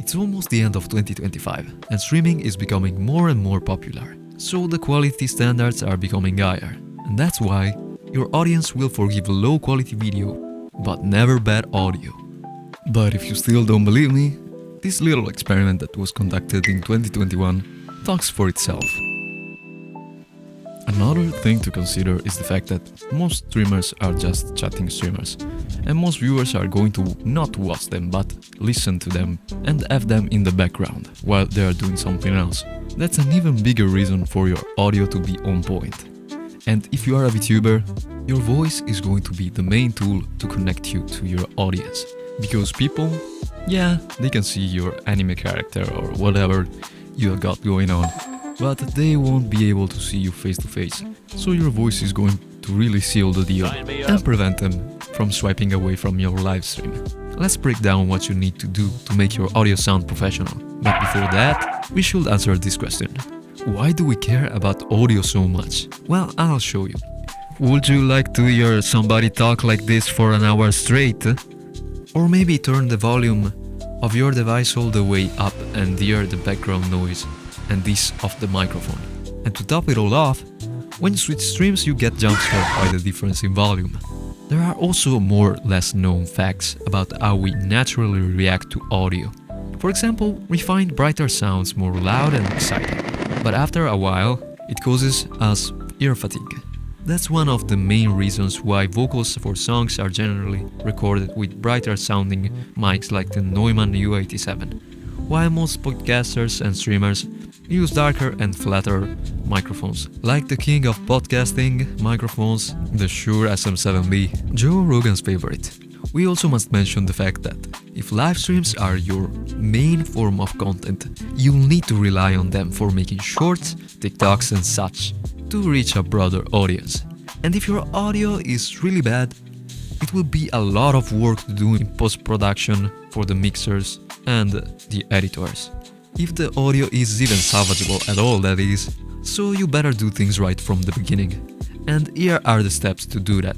It's almost the end of 2025 and streaming is becoming more and more popular. So the quality standards are becoming higher. And that's why your audience will forgive low quality video, but never bad audio. But if you still don't believe me, this little experiment that was conducted in 2021 talks for itself. Another thing to consider is the fact that most streamers are just chatting streamers, and most viewers are going to not watch them but listen to them and have them in the background while they are doing something else. That's an even bigger reason for your audio to be on point. And if you are a VTuber, your voice is going to be the main tool to connect you to your audience. Because people, yeah, they can see your anime character or whatever you got going on, but they won't be able to see you face to face, so your voice is going to really seal the deal and prevent them from swiping away from your live stream. Let's break down what you need to do to make your audio sound professional. But before that, we should answer this question. Why do we care about audio so much? Well, I'll show you. Would you like to hear somebody talk like this for an hour straight? Or maybe turn the volume of your device all the way up and hear the background noise and this off the microphone. And to top it all off, when you switch streams you get jump scared by the difference in volume. There are also more or less known facts about how we naturally react to audio. For example, we find brighter sounds more loud and exciting, but after a while it causes us ear fatigue. That's one of the main reasons why vocals for songs are generally recorded with brighter sounding mics like the Neumann U87, while most podcasters and streamers use darker and flatter microphones, like the king of podcasting microphones, the Shure SM7B, Joe Rogan's favorite. We also must mention the fact that if live streams are your main form of content, you'll need to rely on them for making shorts, TikToks and such, to reach a broader audience. And if your audio is really bad, it will be a lot of work to do in post-production for the mixers and the editors. If the audio is even salvageable at all, that is, so you better do things right from the beginning. And here are the steps to do that.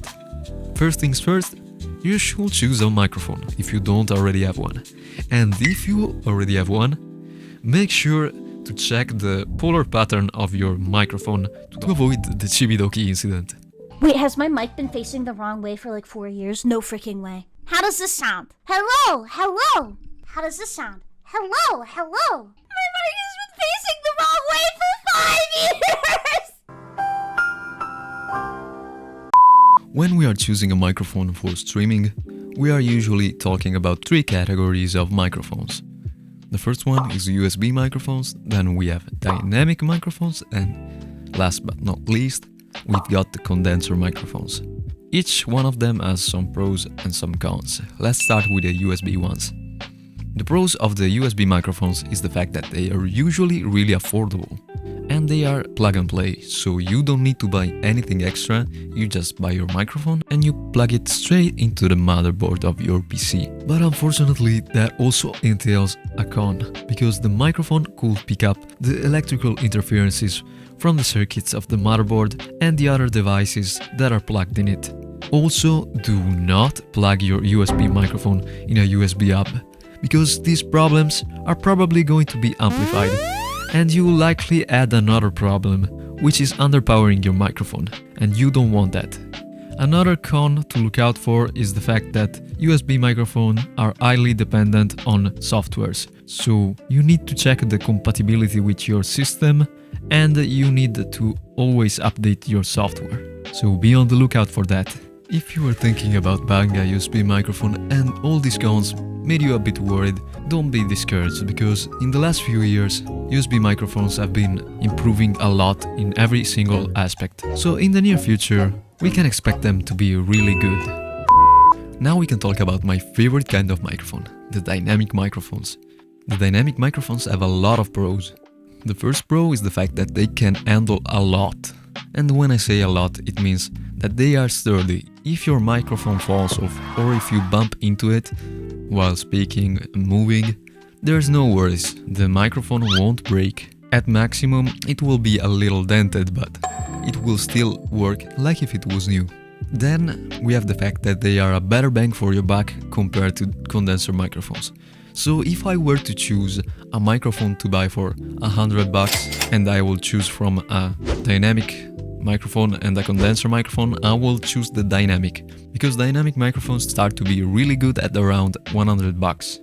First things first, you should choose a microphone if you don't already have one. And if you already have one, make sure to check the polar pattern of your microphone to avoid the chibidoki incident. Wait, has my mic been facing the wrong way for like 4 years? No freaking way. How does this sound? Hello? Hello? How does this sound? Hello? Hello? My mic has been facing the wrong way for 5 years! When we are choosing a microphone for streaming, we are usually talking about 3 categories of microphones. The first one is USB microphones, then we have dynamic microphones, and last but not least, we've got the condenser microphones. Each one of them has some pros and some cons. Let's start with the USB ones. The pros of the USB microphones is the fact that they are usually really affordable. And they are plug and play, so you don't need to buy anything extra, you just buy your microphone and you plug it straight into the motherboard of your PC. But unfortunately that also entails a con, because the microphone could pick up the electrical interferences from the circuits of the motherboard and the other devices that are plugged in it. Also, do not plug your USB microphone in a USB hub, because these problems are probably going to be amplified. And you will likely add another problem, which is underpowering your microphone, and you don't want that. Another con to look out for is the fact that USB microphones are highly dependent on softwares, so you need to check the compatibility with your system and you need to always update your software. So be on the lookout for that. If you are thinking about buying a USB microphone and all these cons made you a bit worried, don't be discouraged, because in the last few years USB microphones have been improving a lot in every single aspect. So in the near future we can expect them to be really good. Now we can talk about my favorite kind of microphone, the dynamic microphones. The dynamic microphones have a lot of pros. The first pro is the fact that they can handle a lot. And when I say a lot, it means that they are sturdy. If your microphone falls off or if you bump into it while speaking and moving, there's no worries, the microphone won't break. At maximum it will be a little dented, but it will still work like if it was new. Then we have the fact that they are a better bang for your buck compared to condenser microphones. So if I were to choose a microphone to buy for $100 and I will choose from a dynamic microphone and a condenser microphone, I will choose the dynamic, because dynamic microphones start to be really good at around $100,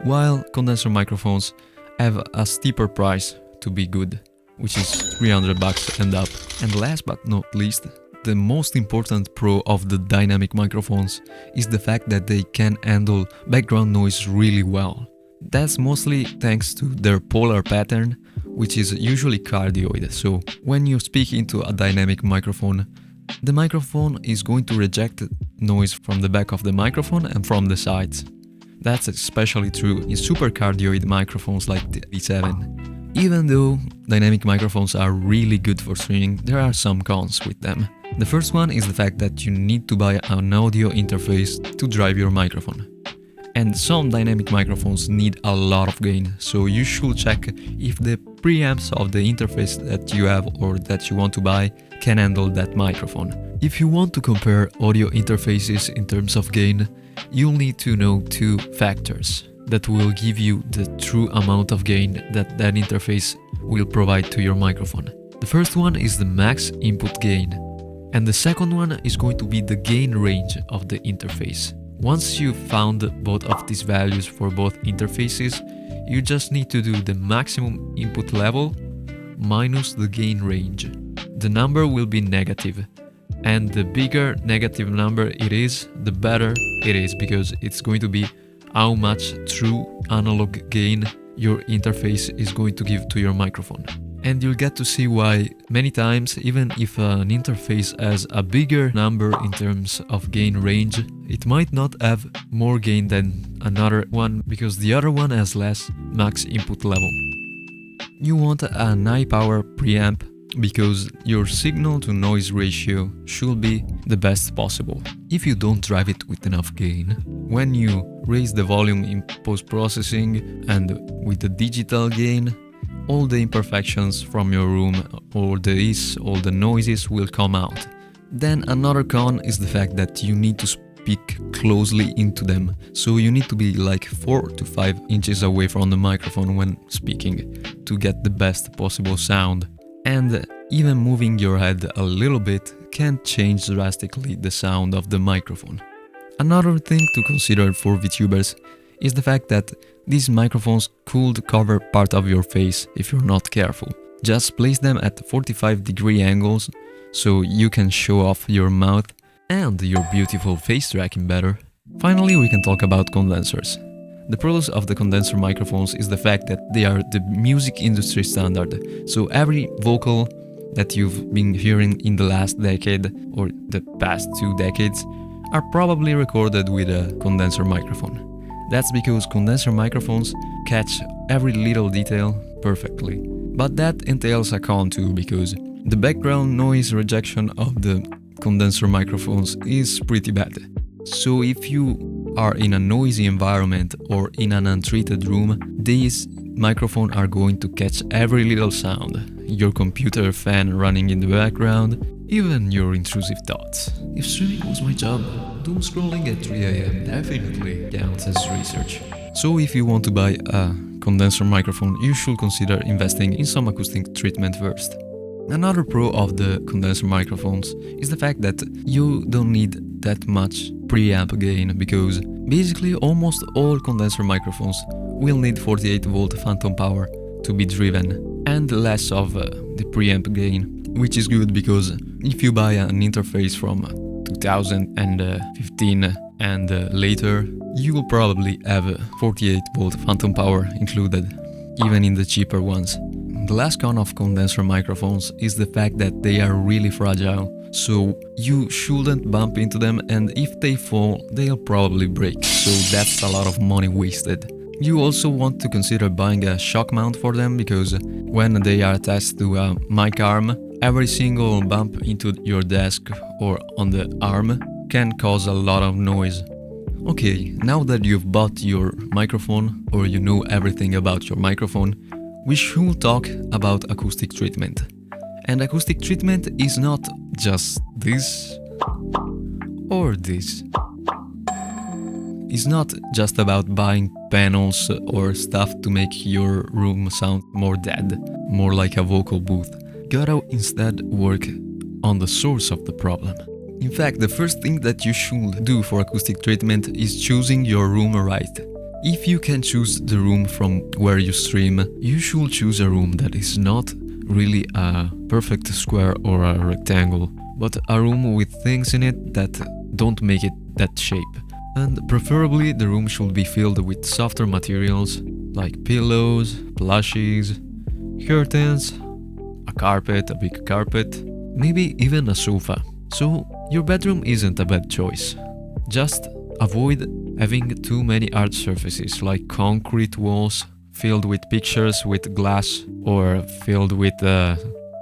while condenser microphones have a steeper price to be good, which is $300 and up. And last but not least, the most important pro of the dynamic microphones is the fact that they can handle background noise really well. That's mostly thanks to their polar pattern, which is usually cardioid. So when you speak into a dynamic microphone, the microphone is going to reject noise from the back of the microphone and from the sides. That's especially true in supercardioid microphones like the D7. Even though dynamic microphones are really good for streaming, there are some cons with them. The first one is the fact that you need to buy an audio interface to drive your microphone. And some dynamic microphones need a lot of gain, so you should check if the preamps of the interface that you have or that you want to buy can handle that microphone. If you want to compare audio interfaces in terms of gain, you'll need to know two factors that will give you the true amount of gain that that interface will provide to your microphone. The first one is the max input gain, and the second one is going to be the gain range of the interface. Once you've found both of these values for both interfaces, you just need to do the maximum input level minus the gain range. The number will be negative, and the bigger negative number it is, the better it is, because it's going to be how much true analog gain your interface is going to give to your microphone. And you'll get to see why many times, even if an interface has a bigger number in terms of gain range, it might not have more gain than another one because the other one has less max input level. You want a high power preamp because your signal to noise ratio should be the best possible. If you don't drive it with enough gain, when you raise the volume in post-processing and with the digital gain, all the imperfections from your room, all the hiss, all the noises will come out. Then another con is the fact that you need to speak closely into them, so you need to be like 4 to 5 inches away from the microphone when speaking to get the best possible sound. And even moving your head a little bit can change drastically the sound of the microphone. Another thing to consider for VTubers is the fact that these microphones could cover part of your face if you're not careful. Just place them at 45-degree angles so you can show off your mouth and your beautiful face tracking better. Finally, we can talk about condensers. The pros of the condenser microphones is the fact that they are the music industry standard, so every vocal that you've been hearing in the last decade or the past 2 decades are probably recorded with a condenser microphone. That's because condenser microphones catch every little detail perfectly. But that entails a con too, because the background noise rejection of the condenser microphones is pretty bad. So if you are in a noisy environment or in an untreated room, these microphones are going to catch every little sound. Your computer fan running in the background, even your intrusive thoughts. If streaming was my job, doom scrolling at 3 AM definitely counts as research. So if you want to buy a condenser microphone, you should consider investing in some acoustic treatment first. Another pro of the condenser microphones is the fact that you don't need that much preamp gain, because basically almost all condenser microphones will need 48-volt phantom power to be driven and less of the preamp gain, which is good because if you buy an interface from 2015 and later, you will probably have 48-volt phantom power included, even in the cheaper ones. The last con of condenser microphones is the fact that they are really fragile, so you shouldn't bump into them, and if they fall, they'll probably break, so that's a lot of money wasted. You also want to consider buying a shock mount for them, because when they are attached to a mic arm, every single bump into your desk or on the arm can cause a lot of noise. Okay, now that you've bought your microphone or you know everything about your microphone, we should talk about acoustic treatment. And acoustic treatment is not just this or this. is not just about buying panels or stuff to make your room sound more dead, more like a vocal booth. Gotta instead work on the source of the problem. In fact, the first thing that you should do for acoustic treatment is choosing your room right. If you can choose the room from where you stream, you should choose a room that is not really a perfect square or a rectangle, but a room with things in it that don't make it that shape. And preferably the room should be filled with softer materials like pillows, plushies, curtains, a carpet, a big carpet, maybe even a sofa. So your bedroom isn't a bad choice. Just avoid having too many art surfaces like concrete walls filled with pictures with glass or filled with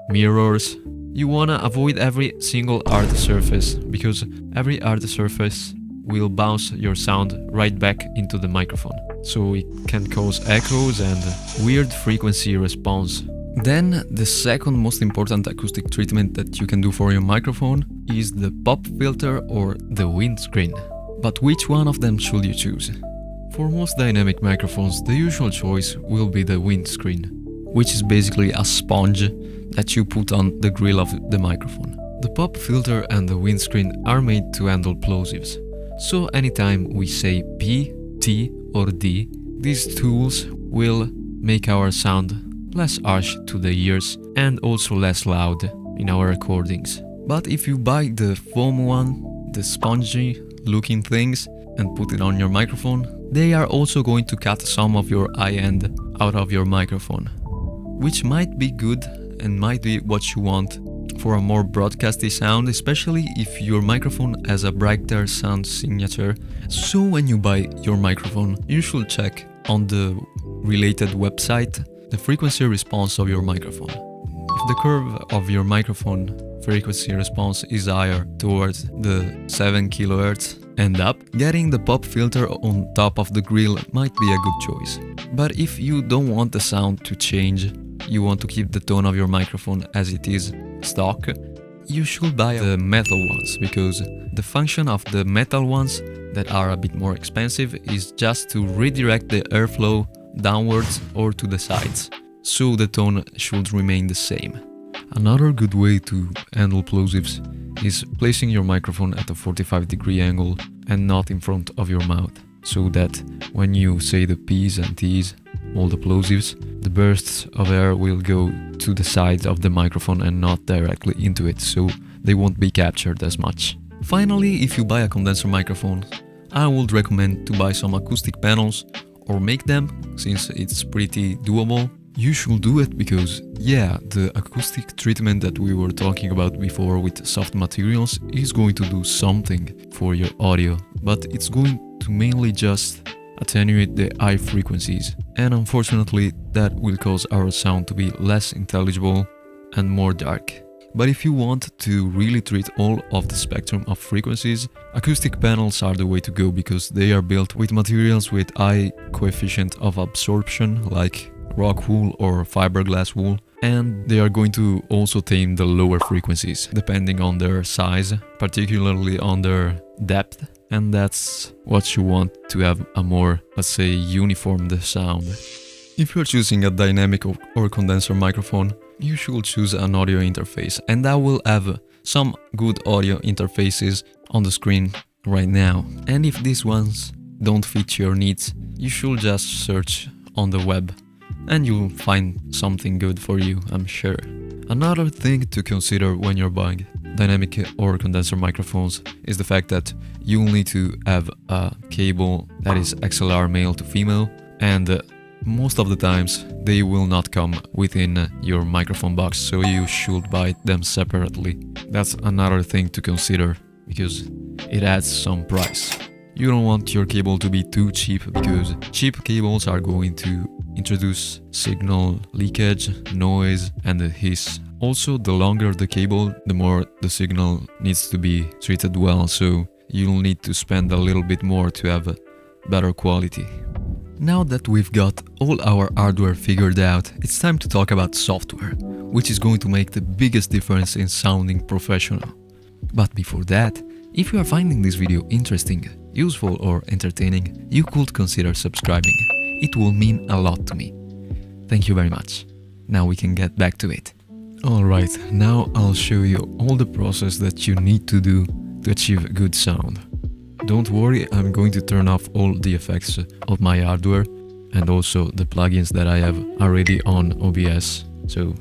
mirrors. You wanna avoid every single art surface because every art surface will bounce your sound right back into the microphone. So it can cause echoes and weird frequency response. Then the second most important acoustic treatment that you can do for your microphone is the pop filter or the windscreen. But which one of them should you choose? For most dynamic microphones, the usual choice will be the windscreen, which is basically a sponge that you put on the grill of the microphone. The pop filter and the windscreen are made to handle plosives. So anytime we say P, T or D, these tools will make our sound less harsh to the ears and also less loud in our recordings. But if you buy the foam one, the spongy looking things, and put it on your microphone, they are also going to cut some of your high end out of your microphone, which might be good and might be what you want for a more broadcasty sound, especially if your microphone has a brighter sound signature. So when you buy your microphone, you should check on the related website the frequency response of your microphone. If the curve of your microphone frequency response is higher towards the 7 kHz and up, getting the pop filter on top of the grill might be a good choice. But if you don't want the sound to change, you want to keep the tone of your microphone as it is stock, you should buy the metal ones, because the function of the metal ones that are a bit more expensive is just to redirect the airflow downwards or to the sides, so the tone should remain the same. Another good way to handle plosives is placing your microphone at a 45-degree angle and not in front of your mouth, so that when you say the P's and T's, all the plosives, the bursts of air will go to the sides of the microphone and not directly into it, so they won't be captured as much. Finally, if you buy a condenser microphone, I would recommend to buy some acoustic panels or make them, since it's pretty doable. You should do it because, yeah, the acoustic treatment that we were talking about before with soft materials is going to do something for your audio, but it's going to mainly just attenuate the high frequencies, and unfortunately that will cause our sound to be less intelligible and more dark. But if you want to really treat all of the spectrum of frequencies, acoustic panels are the way to go, because they are built with materials with high coefficient of absorption like rock wool or fiberglass wool, and they are going to also tame the lower frequencies depending on their size, particularly on their depth, and that's what you want to have a more, let's say, uniform sound. If you're choosing a dynamic or condenser microphone, you should choose an audio interface, and I will have some good audio interfaces on the screen right now. And if these ones don't fit your needs, you should just search on the web and you'll find something good for you, I'm sure. Another thing to consider when you're buying dynamic or condenser microphones is the fact that you'll need to have a cable that is XLR male to female, and most of the times they will not come within your microphone box, so you should buy them separately. That's another thing to consider, because it adds some price. You don't want your cable to be too cheap, because cheap cables are going to introduce signal leakage, noise, and hiss. Also, the longer the cable, the more the signal needs to be treated well, so you'll need to spend a little bit more to have a better quality. Now that we've got all our hardware figured out, it's time to talk about software, which is going to make the biggest difference in sounding professional. But before that, If you are finding this video interesting, useful or entertaining, you could consider subscribing. It will mean a lot to me. Thank you very much. Now we can get back to it. Alright, now I'll show you all the process that you need to do to achieve good sound. Don't worry, I'm going to turn off all the effects of my hardware and also the plugins that I have already on OBS. So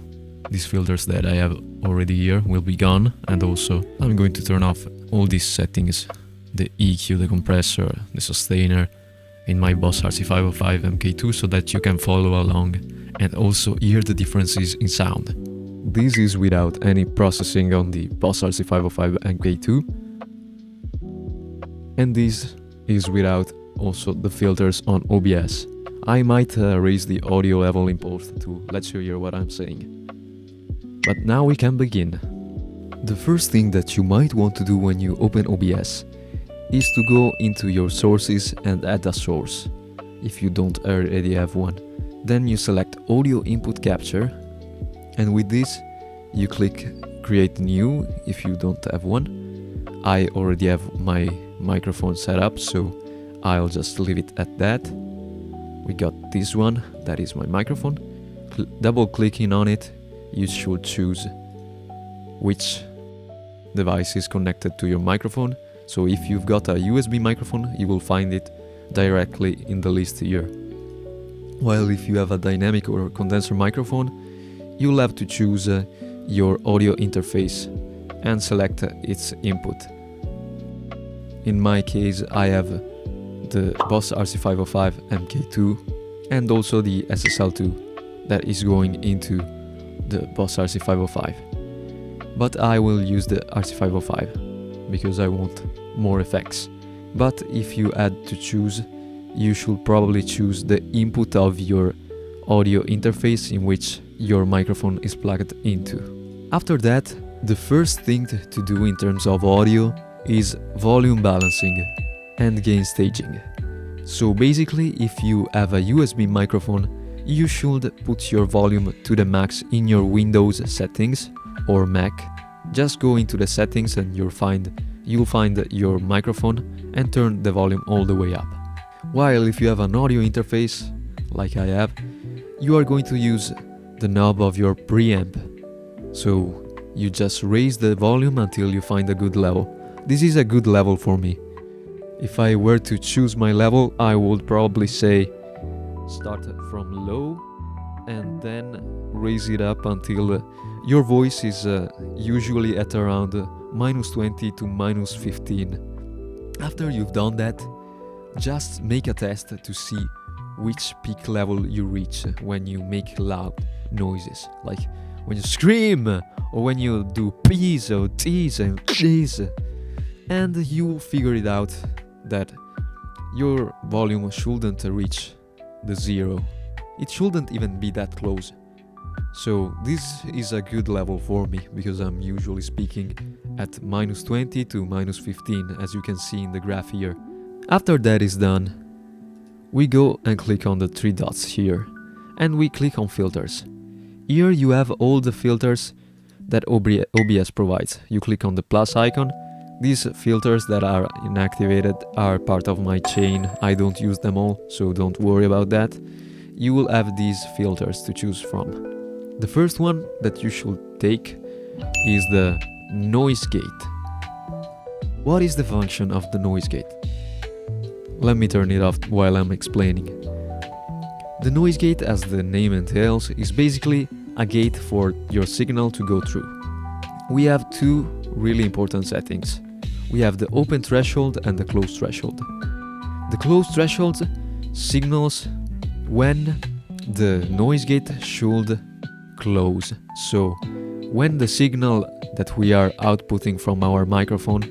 these filters that I have already here will be gone, and also I'm going to turn off all these settings, the EQ, the compressor, the sustainer in my Boss RC505 MK2 so that you can follow along and also hear the differences in sound. This is without any processing on the Boss RC505 MK2, and this is without also the filters on OBS. I might raise the audio level in post to let you hear what I'm saying. But now we can begin. The first thing that you might want to do when you open OBS is to go into your sources and add a source. If you don't already have one, then you select audio input capture, and with this you click create new if you don't have one. I already have my microphone set up, so I'll just leave it at that. We got this one, that is my microphone. Double clicking on it, you should choose which device is connected to your microphone. So if you've got a USB microphone, you will find it directly in the list here. While if you have a dynamic or condenser microphone, you'll have to choose your audio interface and select its input. In my case, I have the Boss RC505 MK2 and also the SSL2 that is going into the Boss RC505. But I will use the RC505 because I want more effects. But if you had to choose, you should probably choose the input of your audio interface in which your microphone is plugged into. After that, the first thing to do in terms of audio is volume balancing and gain staging. So basically, if you have a USB microphone, you should put your volume to the max in your Windows settings or Mac. Just go into the settings and you'll find your microphone and turn the volume all the way up. While if you have an audio interface, like I have, you are going to use the knob of your preamp. So you just raise the volume until you find a good level. This is a good level for me. If I were to choose my level, I would probably say start from low and then raise it up until your voice is usually at around -20 to -15. After you've done that, just make a test to see which peak level you reach when you make loud noises, like when you scream or when you do P's or T's and G's, and you will figure it out that your volume shouldn't reach the zero. It shouldn't even be that close. So this is a good level for me because I'm usually speaking at -20 to -15, as you can see in the graph here. After that is done, we go and click on the three dots here and we click on filters. Here you have all the filters that OBS provides. You click on the plus icon. These filters that are inactivated are part of my chain. I don't use them all, so don't worry about that. You will have these filters to choose from. The first one that you should take is the noise gate. What is the function of the noise gate? Let me turn it off while I'm explaining. The noise gate, as the name entails, is basically a gate for your signal to go through. We have two really important settings. We have the open threshold and the closed threshold. The closed threshold signals when the noise gate should close. So when the signal that we are outputting from our microphone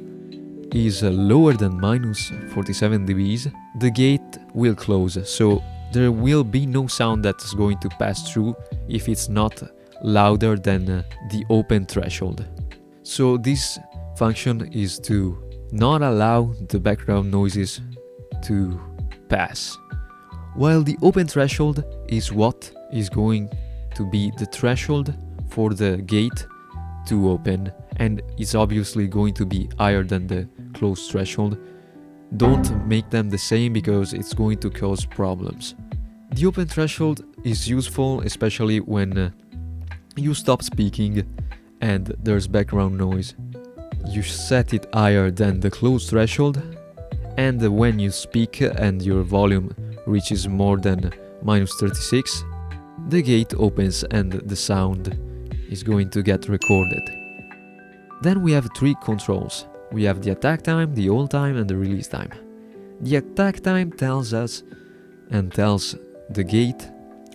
is lower than -47 dBs, the gate will close. So there will be no sound that's going to pass through if it's not louder than the open threshold. So this function is to not allow the background noises to pass. While the open threshold is what is going to be the threshold for the gate to open, and it's obviously going to be higher than the closed threshold. Don't make them the same because it's going to cause problems. The open threshold is useful especially when you stop speaking and there's background noise. You set it higher than the closed threshold, and when you speak and your volume reaches more than -36, the gate opens and the sound is going to get recorded. Then we have 3 controls. We have the attack time, the hold time and the release time. The attack time tells us and tells the gate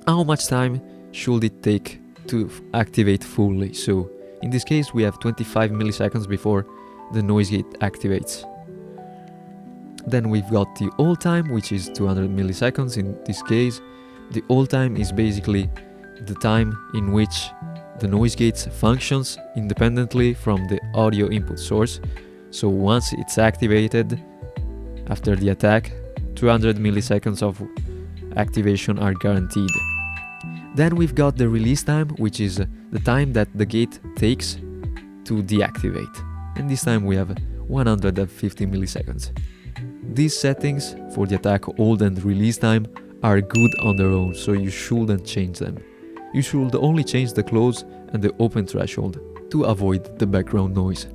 how much time should it take to activate fully. So in this case we have 25 milliseconds before the noise gate activates. Then we've got the hold time, which is 200 milliseconds in this case. The hold time is basically the time in which the noise gate functions independently from the audio input source. So once it's activated after the attack, 200 milliseconds of activation are guaranteed. Then we've got the release time, which is the time that the gate takes to deactivate. And this time we have 150 milliseconds. These settings for the attack, hold and release time are good on their own, so you shouldn't change them. You should only change the close and the open threshold to avoid the background noise.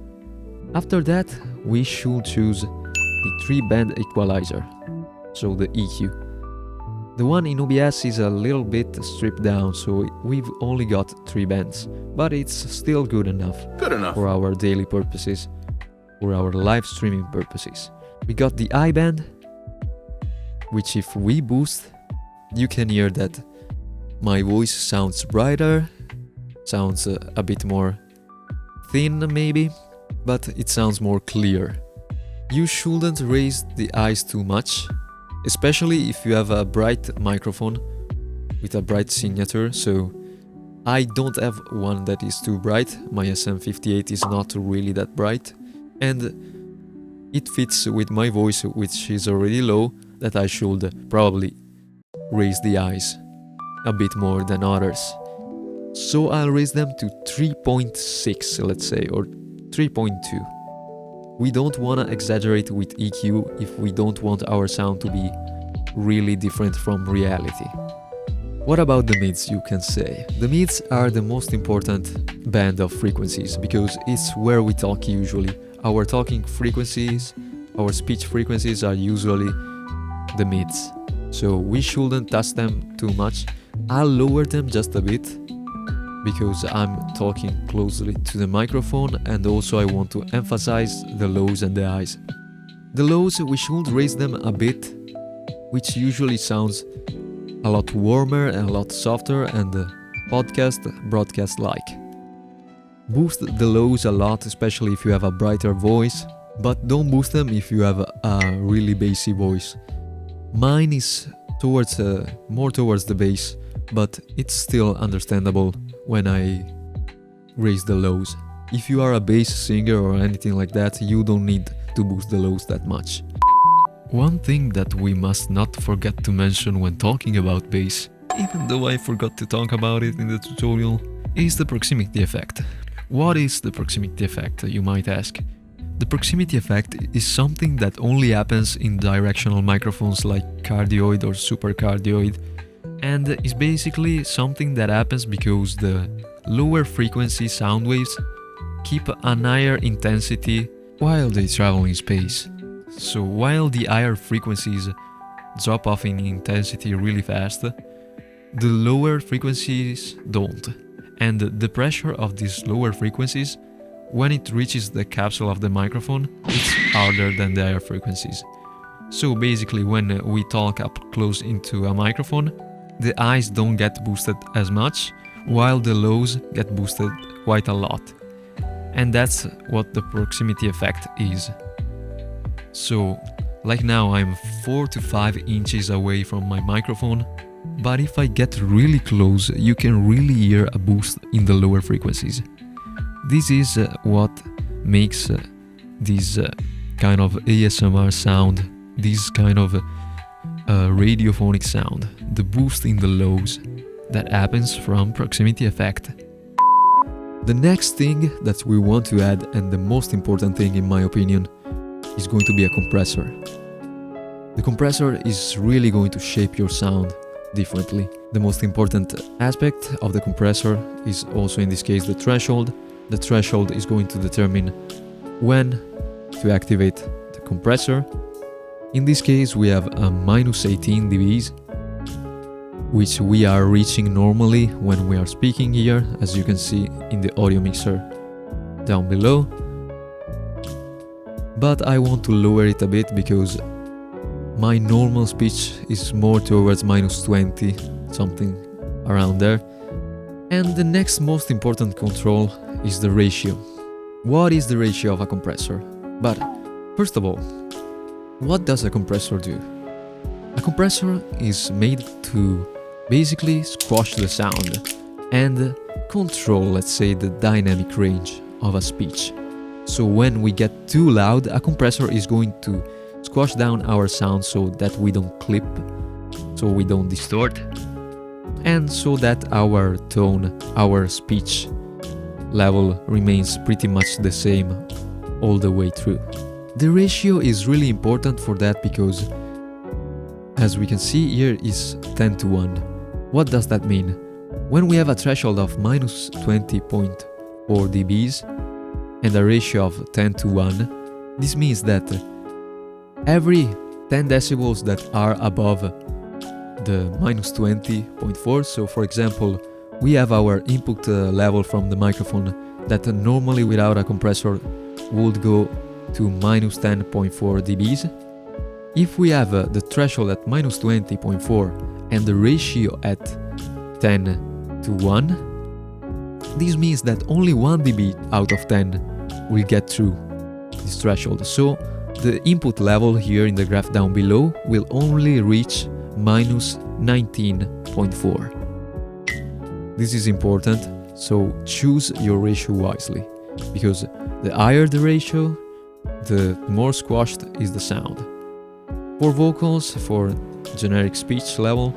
After that, we should choose the 3-band equalizer, so the EQ. The one in OBS is a little bit stripped down, so we've only got 3 bands, but it's still good enough for our daily purposes, for our live streaming purposes. We got the I band, which if we boost, you can hear that my voice sounds brighter, sounds a bit more thin maybe, but it sounds more clear. You shouldn't raise the eyes too much, especially if you have a bright microphone with a bright signature. So I don't have one that is too bright, my SM58 is not really that bright, and it fits with my voice, which is already low, that I should probably raise the eyes a bit more than others. So I'll raise them to 3.6, let's say, or 3.2. We don't want to exaggerate with EQ if we don't want our sound to be really different from reality. What about the mids, you can say? The mids are the most important band of frequencies because it's where we talk usually. Our talking frequencies, our speech frequencies are usually the mids. So we shouldn't touch them too much. I'll lower them just a bit because I'm talking closely to the microphone, and also I want to emphasize the lows and the highs. The lows, we should raise them a bit, which usually sounds a lot warmer and a lot softer and broadcast-like. Boost the lows a lot, especially if you have a brighter voice, but don't boost them if you have a really bassy voice. Mine is towards more towards the bass, but it's still understandable when I raise the lows. If you are a bass singer or anything like that, you don't need to boost the lows that much. One thing that we must not forget to mention when talking about bass, even though I forgot to talk about it in the tutorial, is the proximity effect. What is the proximity effect, you might ask? The proximity effect is something that only happens in directional microphones like cardioid or supercardioid, and is basically something that happens because the lower frequency sound waves keep a higher intensity while they travel in space. So while the higher frequencies drop off in intensity really fast, the lower frequencies don't. And the pressure of these lower frequencies, when it reaches the capsule of the microphone, it's harder than the higher frequencies. So basically when we talk up close into a microphone, the highs don't get boosted as much, while the lows get boosted quite a lot. And that's what the proximity effect is. So, like now I'm 4 to 5 inches away from my microphone, but if I get really close, you can really hear a boost in the lower frequencies. This is what makes this kind of ASMR sound, this kind of radiophonic sound, the boost in the lows that happens from proximity effect. The next thing that we want to add, and the most important thing in my opinion, is going to be a compressor. The compressor is really going to shape your sound differently. The most important aspect of the compressor is also in this case the threshold. The threshold is going to determine when to activate the compressor. In this case we have a minus 18 dBs, which we are reaching normally when we are speaking here, as you can see in the audio mixer down below. But I want to lower it a bit because my normal speech is more towards minus 20, something around there. And the next most important control is the ratio. What is the ratio of a compressor? But first of all, what does a compressor do? A compressor is made to basically squash the sound and control, let's say, the dynamic range of a speech. So when we get too loud, a compressor is going to squash down our sound so that we don't clip, so we don't distort, and so that our tone, our speech level remains pretty much the same all the way through. The ratio is really important for that because, as we can see here, is 10 to 1. What does that mean? When we have a threshold of minus 20.4 dBs and a ratio of 10 to 1, this means that every 10 decibels that are above the minus 20.4, so for example, we have our input level from the microphone that normally without a compressor would go to minus 10.4 dBs. If we have the threshold at minus 20.4 and the ratio at 10 to 1, this means that only 1 dB out of 10 will get through this threshold. So the input level here in the graph down below will only reach minus 19.4. This is important, so choose your ratio wisely, because the higher the ratio, the more squashed is the sound. For vocals, for generic speech level,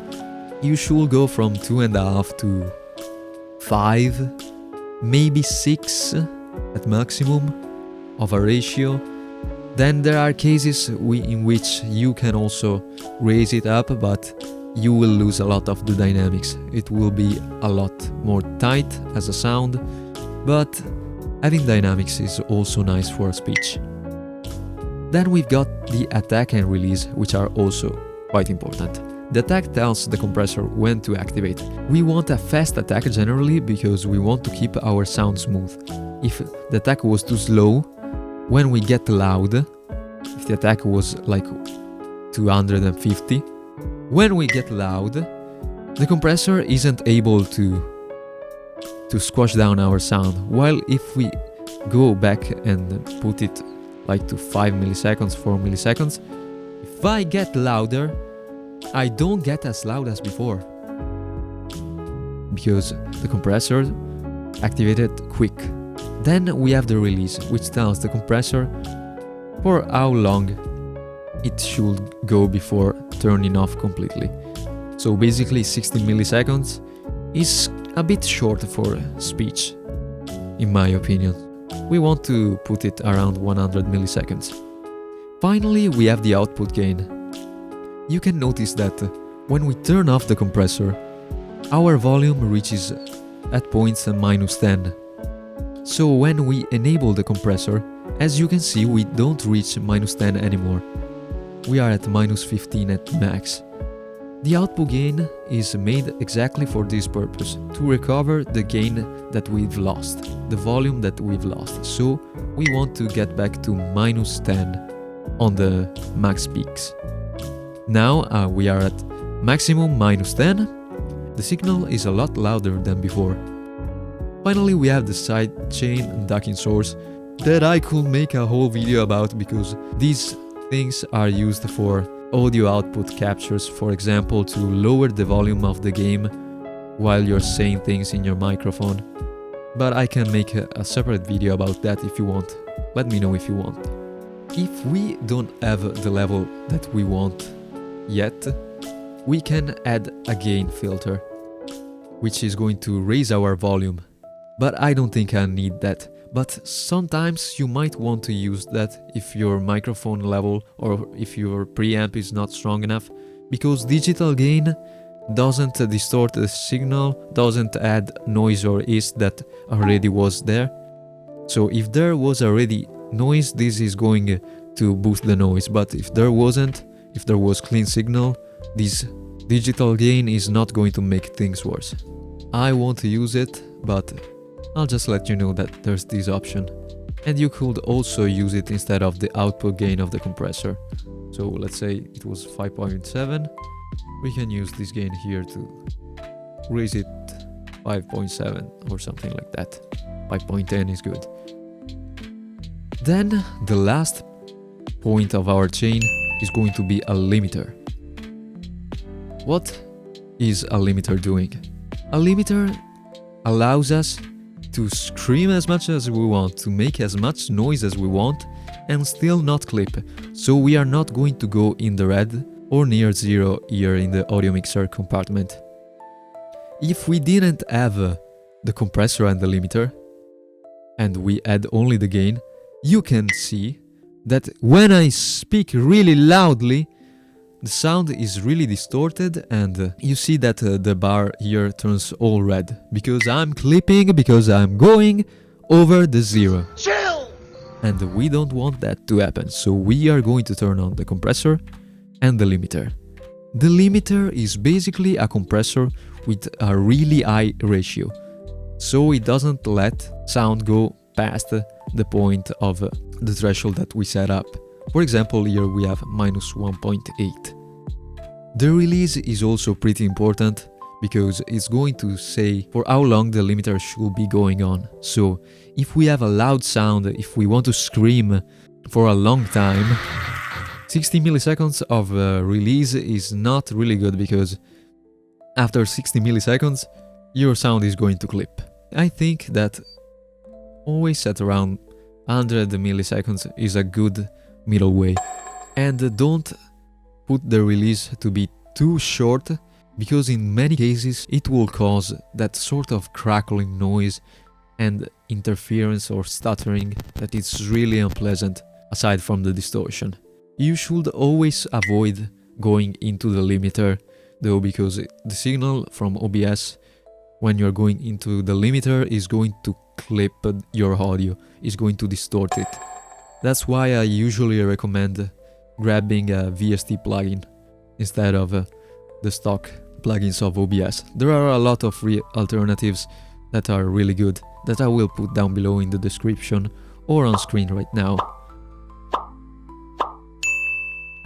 you should go from 2.5 to 5, maybe 6 at maximum of a ratio. Then there are cases in which you can also raise it up, but you will lose a lot of the dynamics. It will be a lot more tight as a sound, but having dynamics is also nice for a speech. Then we've got the attack and release, which are also quite important. The attack tells the compressor when to activate. We want a fast attack generally because we want to keep our sound smooth. If the attack was too slow, when we get loud, if the attack was like 250, when we get loud, the compressor isn't able to squash down our sound. While if we go back and put it like to 5 milliseconds, 4 milliseconds, if I get louder, I don't get as loud as before, because the compressor activated quick. Then we have the release, which tells the compressor for how long it should go before turning off completely. So basically 60 milliseconds is a bit short for speech, in my opinion. We want to put it around 100 milliseconds. Finally, we have the output gain. You can notice that when we turn off the compressor, our volume reaches at points minus 10. So when we enable the compressor, as you can see, we don't reach minus 10 anymore. We are at minus 15 at max. The output gain is made exactly for this purpose, to recover the gain that we've lost, the volume that we've lost. So we want to get back to minus 10 on the max peaks. Now we are at maximum minus 10. The signal is a lot louder than before. Finally, we have the sidechain ducking source that I could make a whole video about, because these things are used for audio output captures, for example, to lower the volume of the game while you're saying things in your microphone. But I can make a separate video about that if you want. Let me know if you want. If we don't have the level that we want yet, we can add a gain filter, which is going to raise our volume. But I don't think I need that. But sometimes you might want to use that if your microphone level or if your preamp is not strong enough, because digital gain doesn't distort the signal, doesn't add noise or hiss that already was there. So if there was already noise, this is going to boost the noise, but if there wasn't, if there was clean signal, this digital gain is not going to make things worse. I want to use it, but I'll just let you know that there's this option. And you could also use it instead of the output gain of the compressor. So let's say it was 5.7, we can use this gain here to raise it 5.7 or something like that. 5.10 is good. Then the last point of our chain is going to be a limiter. What is a limiter doing? A limiter allows us to scream as much as we want, to make as much noise as we want, and still not clip. So we are not going to go in the red or near zero here in the audio mixer compartment. If we didn't have the compressor and the limiter, and we add only the gain, you can see that when I speak really loudly, the sound is really distorted, and you see that the bar here turns all red, because I'm clipping, because I'm going over the zero. Chill! And we don't want that to happen, so we are going to turn on the compressor and the limiter. The limiter is basically a compressor with a really high ratio, so it doesn't let sound go past the point of the threshold that we set up. For example, here we have -1.8. The release is also pretty important because it's going to say for how long the limiter should be going on. So if we have a loud sound, if we want to scream for a long time, 60 milliseconds of release is not really good, because after 60 milliseconds your sound is going to clip. I think that always set around 100 milliseconds is a good middle way. And don't put the release to be too short, because in many cases it will cause that sort of crackling noise and interference or stuttering that is really unpleasant, aside from the distortion. You should always avoid going into the limiter though, because the signal from OBS when you're going into the limiter is going to clip your audio, is going to distort it. That's why I usually recommend grabbing a VST plugin instead of the stock plugins of OBS. There are a lot of free alternatives that are really good, that I will put down below in the description or on screen right now.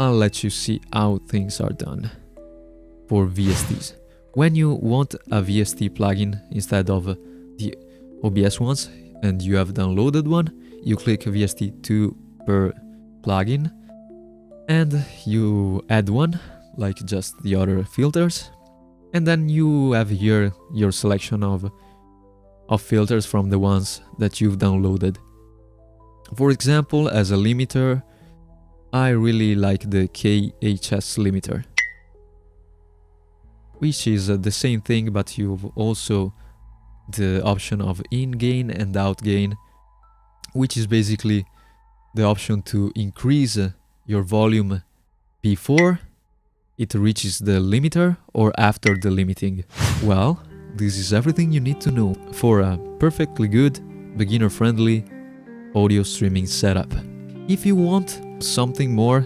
I'll let you see how things are done for VSTs. When you want a VST plugin instead of the OBS ones and you have downloaded one, you click VST2 per plugin and you add one, like just the other filters, and then you have here your selection of filters from the ones that you've downloaded. For example, as a limiter, I really like the KHS limiter, which is the same thing, but you've also the option of in gain and out gain, which is basically the option to increase your volume before it reaches the limiter or after the limiting. Well, this is everything you need to know for a perfectly good, beginner-friendly audio streaming setup. If you want something more,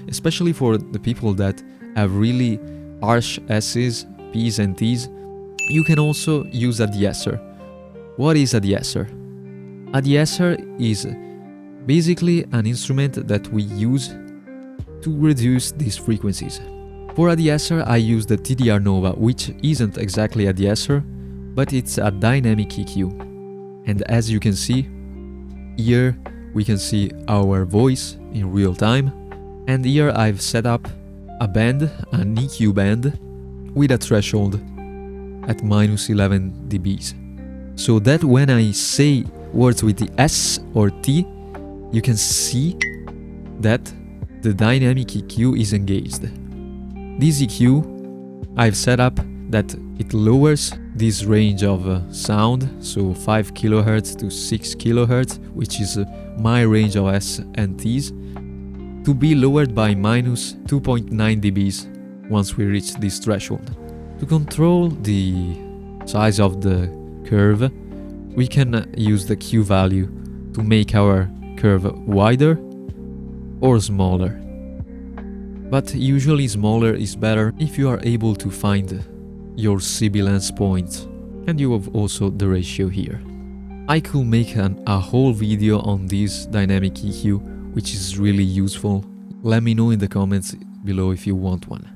especially for the people that have really harsh S's, P's and T's, you can also use a de-esser. What is a de-esser? A de-esser is basically an instrument that we use to reduce these frequencies. For a de-esser I use the TDR Nova, which isn't exactly a de-esser, but it's a dynamic EQ. And as you can see, here we can see our voice in real time, and here I've set up a band, an EQ band, with a threshold at -11 dBs. So that when I say words with the S or T, you can see that the dynamic EQ is engaged. This EQ I've set up that it lowers this range of sound, so 5 kHz to 6 kHz, which is my range of S and Ts, to be lowered by minus 2.9 dBs once we reach this threshold. To control the size of the curve, we can use the Q value to make our curve wider or smaller. But usually smaller is better if you are able to find your sibilance point, and you have also the ratio here. I could make a whole video on this dynamic EQ, which is really useful. Let me know in the comments below if you want one.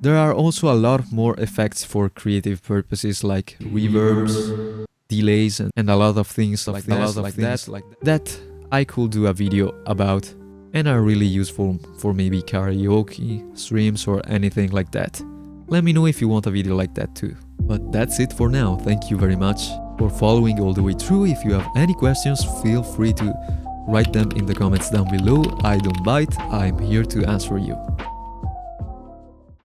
There are also a lot more effects for creative purposes like reverbs, delays, and a lot of things like that I could do a video about and are really useful for maybe karaoke, streams or anything like that. Let me know if you want a video like that too. But that's it for now. Thank you very much for following all the way through. If you have any questions, feel free to write them in the comments down below. I don't bite, I'm here to answer you.